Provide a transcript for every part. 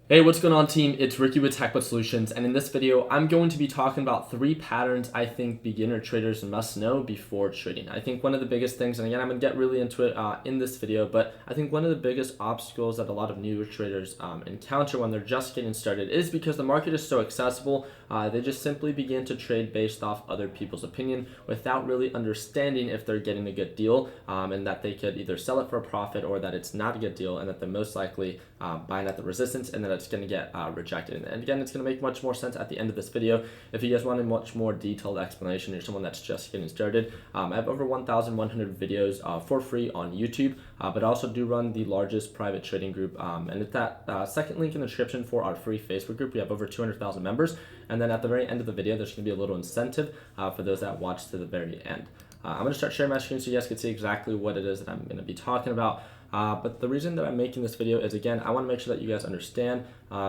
Hey, what's going on, team? It's Ricky with TechBot Solutions, and in this video, I'm going to be talking about 3 patterns I think beginner traders must know before trading. I think one of the biggest things, and again, I'm going to get really into it in this video, but I think one of the biggest obstacles that a lot of newer traders encounter when they're just getting started is because the market is so accessible. They just simply begin to trade based off other people's opinion without really understanding if they're getting a good deal, and that they could either sell it for a profit or that it's not a good deal, and that they're most likely buying at the resistance, and then it's going to get rejected. And again, it's going to make much more sense at the end of this video. If you guys want a much more detailed explanation, you're someone that's just getting started, I have over 1,100 videos for free on YouTube, but I also do run the largest private trading group, and at that second link in the description for our free Facebook group, we have over 200,000 members. And then at the very end of the video, there's going to be a little incentive for those that watch to the very end. I'm going to start sharing my screen so you guys can see exactly what it is that I'm going to be talking about. But the reason that I'm making this video is, again, I want to make sure that you guys understand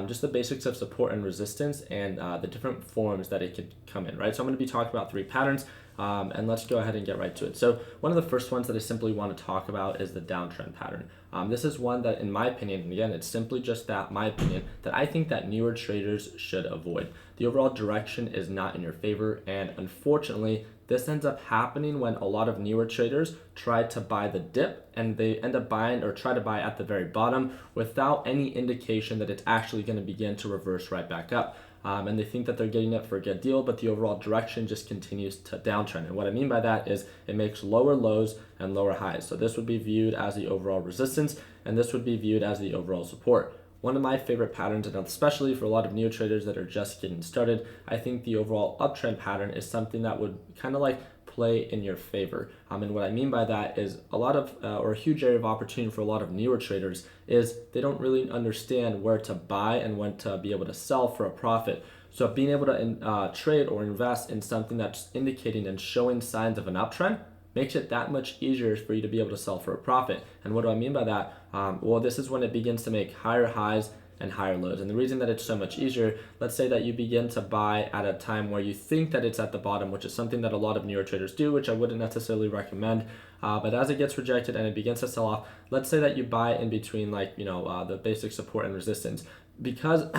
just the basics of support and resistance and the different forms that it could come in, right? So I'm going to be talking about 3 patterns, and let's go ahead and get right to it. So one of the first ones that I simply want to talk about is the downtrend pattern. This is one that, in my opinion, and again, it's simply just that, my opinion, that I think that newer traders should avoid. The overall direction is not in your favor, and unfortunately, this ends up happening when a lot of newer traders try to buy the dip, and they end up buying or try to buy at the very bottom without any indication that it's actually going to begin to reverse right back up. And they think that they're getting it for a good deal, but the overall direction just continues to downtrend. And what I mean by that is it makes lower lows and lower highs. So this would be viewed as the overall resistance, and this would be viewed as the overall support. One of my favorite patterns, and especially for a lot of new traders that are just getting started, I think the overall uptrend pattern is something that would kind of like play in your favor. And what I mean by that is a lot of, or a huge area of opportunity for a lot of newer traders is they don't really understand where to buy and when to be able to sell for a profit. So being able to trade or invest in something that's indicating and showing signs of an uptrend makes it that much easier for you to be able to sell for a profit. And what do I mean by that? Well, this is when it begins to make higher highs and higher lows. And the reason that it's so much easier, let's say that you begin to buy at a time where you think that it's at the bottom, which is something that a lot of newer traders do, which I wouldn't necessarily recommend. But as it gets rejected and it begins to sell off, let's say that you buy in between the basic support and resistance. Because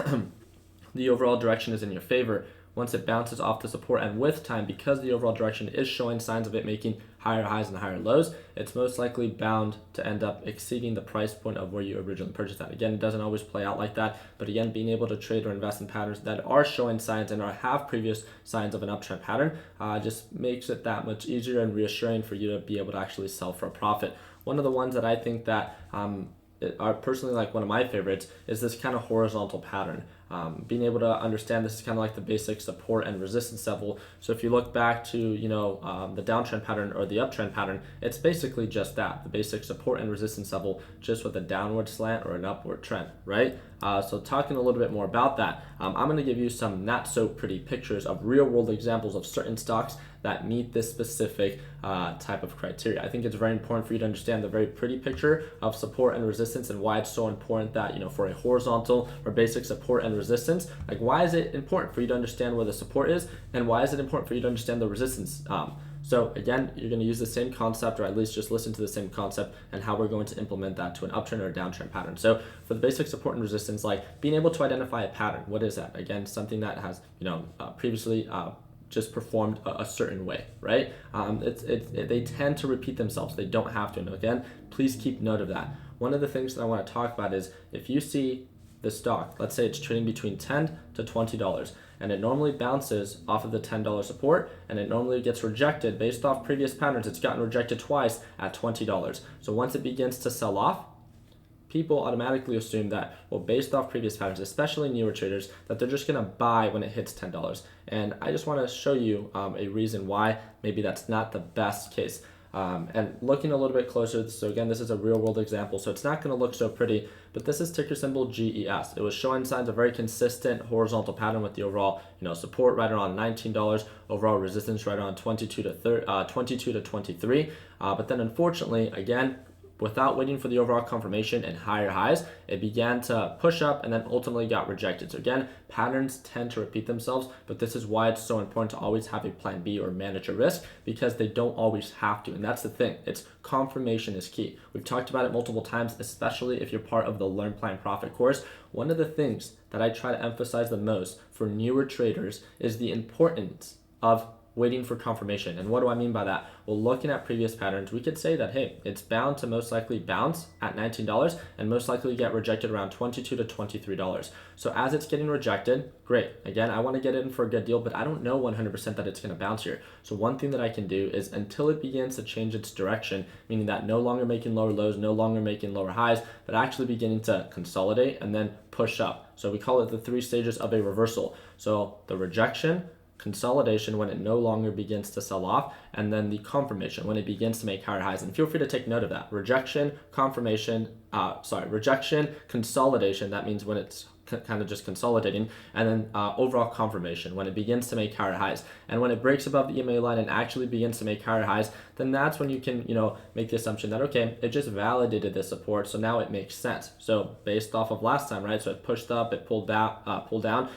the overall direction is in your favor, once it bounces off the support and with time, because the overall direction is showing signs of it making higher highs and higher lows, it's most likely bound to end up exceeding the price point of where you originally purchased at. Again, it doesn't always play out like that, but again, being able to trade or invest in patterns that are showing signs and have previous signs of an uptrend pattern just makes it that much easier and reassuring for you to be able to actually sell for a profit. One of the ones that I think that are personally like one of my favorites is this kind of horizontal pattern. Being able to understand this is kind of like the basic support and resistance level. So if you look back to the downtrend pattern or the uptrend pattern, it's basically just that, the basic support and resistance level, just with a downward slant or an upward trend, right? So talking a little bit more about that, I'm going to give you some not so pretty pictures of real world examples of certain stocks that meet this specific type of criteria. I think it's very important for you to understand the very pretty picture of support and resistance and why it's so important that, for a horizontal or basic support and resistance, like why is it important for you to understand where the support is and why is it important for you to understand the resistance? So again, you're going to use the same concept, or at least just listen to the same concept and how we're going to implement that to an uptrend or a downtrend pattern. So for the basic support and resistance, like being able to identify a pattern, what is that? Again, something that has previously just performed a certain way, right? They tend to repeat themselves. They don't have to. And again, please keep note of that. One of the things that I want to talk about is if you see the stock, let's say it's trading between $10 to $20, and it normally bounces off of the $10 support, and it normally gets rejected based off previous patterns. It's gotten rejected twice at $20. So once it begins to sell off, people automatically assume that, well, based off previous patterns, especially newer traders, that they're just going to buy when it hits $10. And I just want to show you a reason why maybe that's not the best case. And looking a little bit closer, so again, this is a real world example, so it's not going to look so pretty, but this is ticker symbol GES. It was showing signs of very consistent horizontal pattern with the overall, support right around $19, overall resistance right around 22 to 23. But then unfortunately, again, without waiting for the overall confirmation and higher highs, it began to push up and then ultimately got rejected. So again, patterns tend to repeat themselves, but this is why it's so important to always have a plan B or manage a risk, because they don't always have to. And that's the thing. It's confirmation is key. We've talked about it multiple times, especially if you're part of the Learn, Plan, Profit course. One of the things that I try to emphasize the most for newer traders is the importance of waiting for confirmation. And what do I mean by that? Well, looking at previous patterns, we could say that, hey, it's bound to most likely bounce at $19 and most likely get rejected around $22 to $23. So as it's getting rejected, great. Again, I want to get in for a good deal, but I don't know 100% that it's going to bounce here. So one thing that I can do is until it begins to change its direction, meaning that no longer making lower lows, no longer making lower highs, but actually beginning to consolidate and then push up. So we call it the 3 stages of a reversal. So the rejection, consolidation when it no longer begins to sell off, and then the confirmation when it begins to make higher highs. And feel free to take note of that. Rejection, consolidation, that means when it's kind of just consolidating, and then overall confirmation when it begins to make higher highs. And when it breaks above the EMA line and actually begins to make higher highs, then that's when you can, make the assumption that, okay, it just validated this support, so now it makes sense. So based off of last time, right? So it pushed up, it pulled down.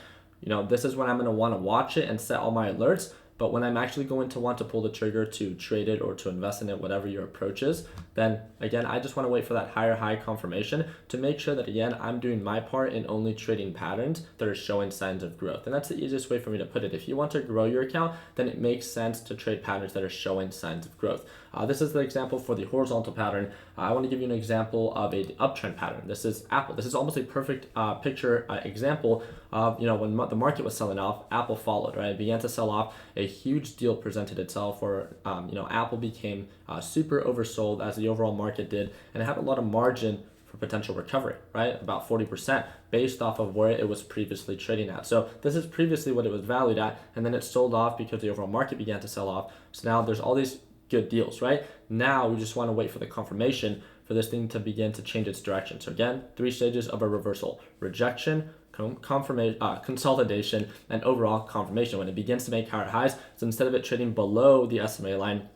This is when I'm going to want to watch it and set all my alerts. But when I'm actually going to want to pull the trigger to trade it or to invest in it, whatever your approach is, then again, I just want to wait for that higher high confirmation to make sure that, again, I'm doing my part in only trading patterns that are showing signs of growth. And that's the easiest way for me to put it. If you want to grow your account, then it makes sense to trade patterns that are showing signs of growth. This is the example for the horizontal pattern. I want to give you an example of an uptrend pattern. This is Apple. This is almost a perfect picture example of, when the market was selling off, Apple followed, right? It began to sell off. A huge deal presented itself where, Apple became super oversold as the overall market did, and it had a lot of margin for potential recovery, right? About 40% based off of where it was previously trading at. So this is previously what it was valued at, and then it sold off because the overall market began to sell off. So now there's all these good deals, right? Now we just want to wait for the confirmation for this thing to begin to change its direction. So again, 3 stages of a reversal: rejection, confirmation, consolidation, and overall confirmation. When it begins to make higher highs, so instead of it trading below the SMA line,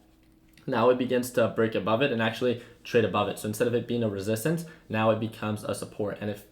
now it begins to break above it and actually trade above it. So instead of it being a resistance, now it becomes a support. And if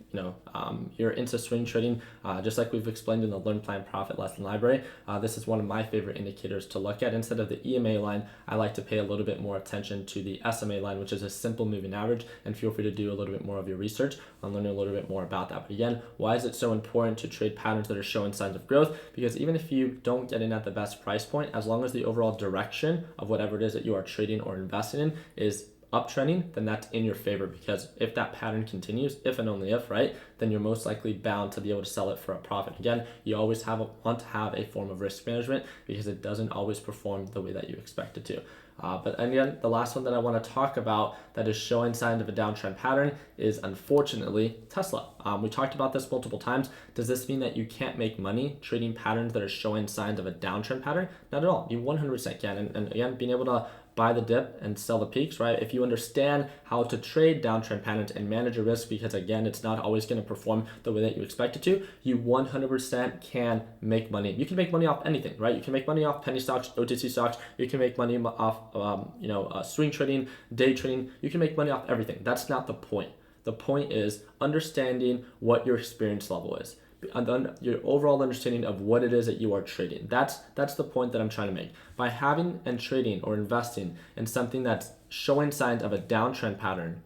you're into swing trading, just like we've explained in the Learn, Plan, Profit lesson library, this is one of my favorite indicators to look at. Instead of the EMA line, I like to pay a little bit more attention to the SMA line, which is a simple moving average. And feel free to do a little bit more of your research on learning a little bit more about that. But again, why is it so important to trade patterns that are showing signs of growth? Because even if you don't get in at the best price point, as long as the overall direction of whatever it is that you are trading or investing in is uptrending, then that's in your favor, because if that pattern continues, if and only if, right, then you're most likely bound to be able to sell it for a profit. Again, you always want to have a form of risk management because it doesn't always perform the way that you expect it to. But again, the last one that I want to talk about that is showing signs of a downtrend pattern is, unfortunately, Tesla. We talked about this multiple times. Does this mean that you can't make money trading patterns that are showing signs of a downtrend pattern? Not at all. You 100% can. And again, being able to buy the dip and sell the peaks, right? If you understand how to trade downtrend patterns and manage your risk, because again, it's not always going to perform the way that you expect it to, you 100% can make money. You can make money off anything, right? You can make money off penny stocks, OTC stocks. You can make money off, swing trading, day trading. You can make money off everything. That's not the point. The point is understanding what your experience level is, and your overall understanding of what it is that you are trading. That's the point that I'm trying to make. By having and trading or investing in something that's showing signs of a downtrend pattern,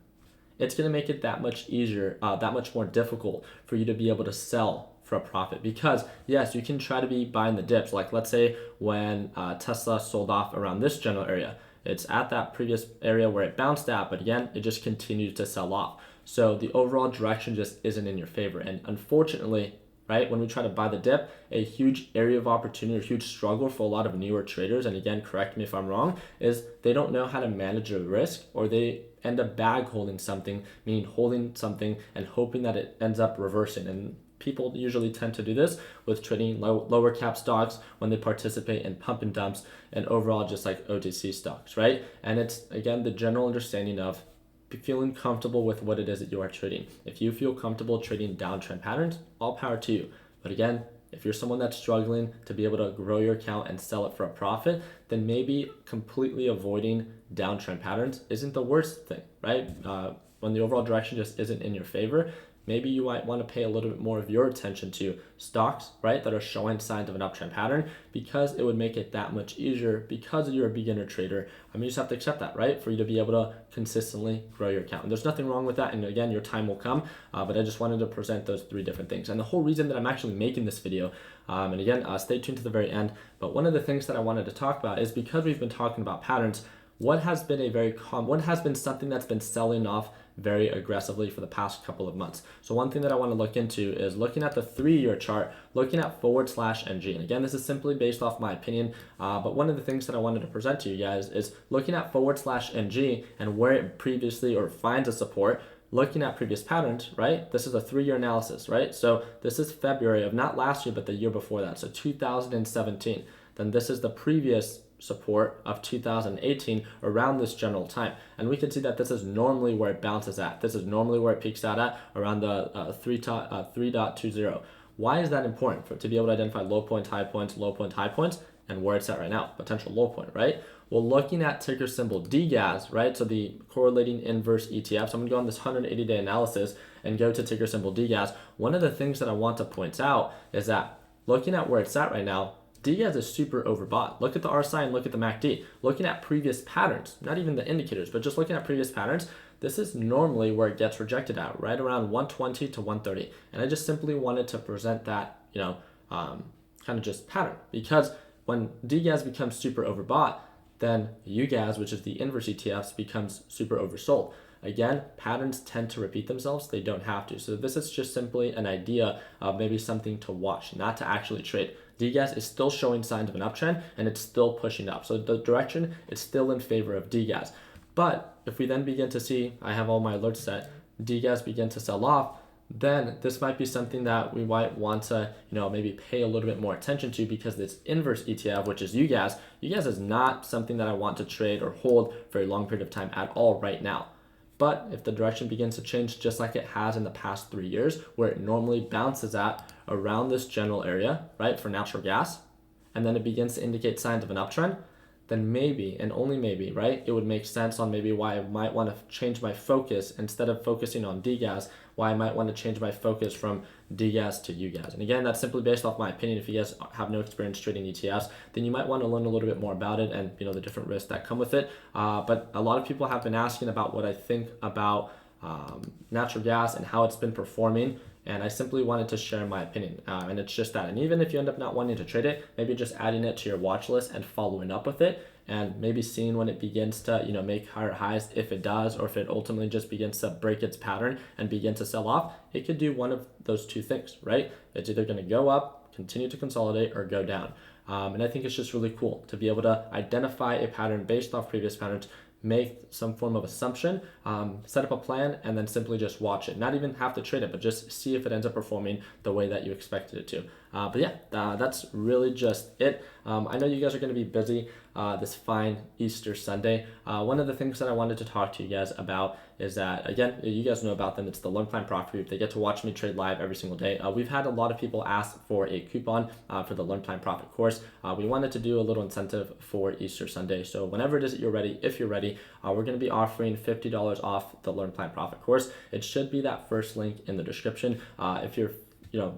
it's going to make it that much easier, that much more difficult for you to be able to sell for a profit. Because yes, you can try to be buying the dips. Like let's say when Tesla sold off around this general area, it's at that previous area where it bounced at, but again, it just continued to sell off. So the overall direction just isn't in your favor. And unfortunately, right, when we try to buy the dip, a huge area of opportunity, a huge struggle for a lot of newer traders, and again, correct me if I'm wrong, is they don't know how to manage their risk, or they end up bag holding something, meaning holding something and hoping that it ends up reversing. And people usually tend to do this with trading lower cap stocks when they participate in pump and dumps and overall just like OTC stocks, right? And it's, again, the general understanding of feeling comfortable with what it is that you are trading. If you feel comfortable trading downtrend patterns, all power to you. But again, If you're someone that's struggling to be able to grow your account and sell it for a profit, then maybe completely avoiding downtrend patterns isn't the worst thing, right? When the overall direction just isn't in your favor, maybe you might want to pay a little bit more of your attention to stocks, right, that are showing signs of an uptrend pattern, because it would make it that much easier because you're a beginner trader. I mean, you just have to accept that, right, for you to be able to consistently grow your account. And there's nothing wrong with that. And again, your time will come, but I just wanted to present those three different things. And the whole reason that I'm actually making this video, and again, stay tuned to the very end, but one of the things that I wanted to talk about is because we've been talking about patterns, what has been something that's been selling off very aggressively for the past couple of months. So one thing that I want to look into is looking at the 3-year chart, looking at /NG. And again, this is simply based off my opinion, but one of the things that I wanted to present to you guys is looking at /NG and where it previously or finds a support, looking at previous patterns, right? This is a 3-year analysis, right? So this is February of not last year, but the year before that, so 2017. Then this is the previous support of 2018 around this general time, and we can see that this is normally where it bounces at. This is normally where it peaks out at around the 3.20. Why is that important? To be able to identify low points, high points, and where it's at right now, potential low point, right? Well, looking at ticker symbol DGAS, right? So the correlating inverse ETF. So I'm gonna go on this 180-day analysis and go to ticker symbol DGAS. One of the things that I want to point out is that looking at where it's at right now, DGAS is super overbought. Look at the RSI and look at the MACD. Looking at previous patterns, not even the indicators, but just looking at previous patterns, this is normally where it gets rejected at, right around 120 to 130. And I just simply wanted to present that, kind of just pattern, because when DGAS becomes super overbought, then UGAS, which is the inverse ETFs, becomes super oversold. Again, patterns tend to repeat themselves. They don't have to. So this is just simply an idea of maybe something to watch, not to actually trade. DGAS is still showing signs of an uptrend and it's still pushing up. So the direction is still in favor of DGAS. But if we then begin to see, I have all my alerts set, DGAS begin to sell off, then this might be something that we might want to, maybe pay a little bit more attention to, because this inverse ETF, which is UGAS is not something that I want to trade or hold for a long period of time at all right now. But if the direction begins to change just like it has in the past 3 years, where it normally bounces at around this general area, right, for natural gas, and then it begins to indicate signs of an uptrend, then maybe, and only maybe, right, it would make sense on maybe why I might want to change my focus. Instead of focusing on DGAS, why I might want to change my focus from DGAS to UGAS. And again, that's simply based off my opinion. If you guys have no experience trading ETFs, then you might want to learn a little bit more about it and the different risks that come with it. But a lot of people have been asking about what I think about natural gas and how it's been performing. And I simply wanted to share my opinion, and it's just that. And even if you end up not wanting to trade it, maybe just adding it to your watch list and following up with it, and maybe seeing when it begins to make higher highs, if it does, or if it ultimately just begins to break its pattern and begin to sell off. It could do one of those two things, right? It's either going to go up, continue to consolidate, or go down. And I think it's just really cool to be able to identify a pattern based off previous patterns, make some form of assumption, set up a plan, and then simply just watch it. Not even have to trade it, but just see if it ends up performing the way that you expected it to. But yeah, that's really just it. I know you guys are going to be busy this fine Easter Sunday. One of the things that I wanted to talk to you guys about is that, again, you guys know about them. It's the Learn Plan Profit Group. They get to watch me trade live every single day. We've had a lot of people ask for a coupon for the Learn Plan Profit course. We wanted to do a little incentive for Easter Sunday. So whenever it is that you're ready, if you're ready, we're going to be offering $50 off the Learn Plan Profit course. It should be that first link in the description. If you're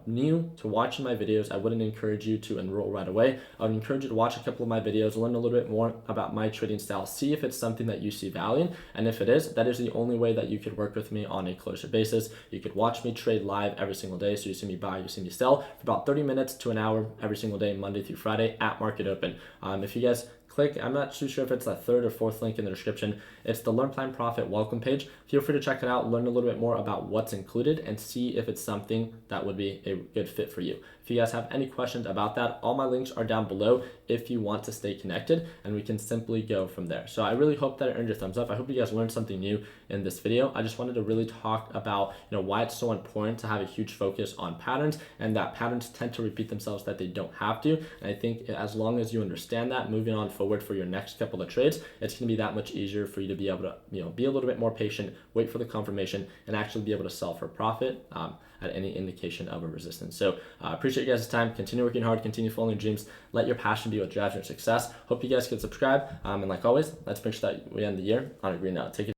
new to watching my videos, I wouldn't encourage you to enroll right away. I would encourage you to watch a couple of my videos, learn a little bit more about my trading style, see if it's something that you see value in, and if it is, that is the only way that you could work with me on a closer basis. You could watch me trade live every single day, so you see me buy, you see me sell for about 30 minutes to an hour every single day, Monday through Friday at market open. If you guys click, I'm not too sure if it's that third or fourth link in the description. It's the Learn Plan Profit welcome page. Feel free to check it out, learn a little bit more about what's included, and see if it's something that would be a good fit for you. If you guys have any questions about that, all my links are down below if you want to stay connected, and we can simply go from there. So I really hope that it earned your thumbs up. I hope you guys learned something new in this video. I just wanted to really talk about why it's so important to have a huge focus on patterns, and that patterns tend to repeat themselves, that they don't have to. And I think as long as you understand that, moving on forward for your next couple of trades, it's going to be that much easier for you to be able to be a little bit more patient, wait for the confirmation, and actually be able to sell for profit. at any indication of a resistance. So appreciate you guys' time. Continue working hard, continue following your dreams. Let your passion be what drives your success. Hope you guys can subscribe. And like always, let's make sure that we end the year on a green note. Take it.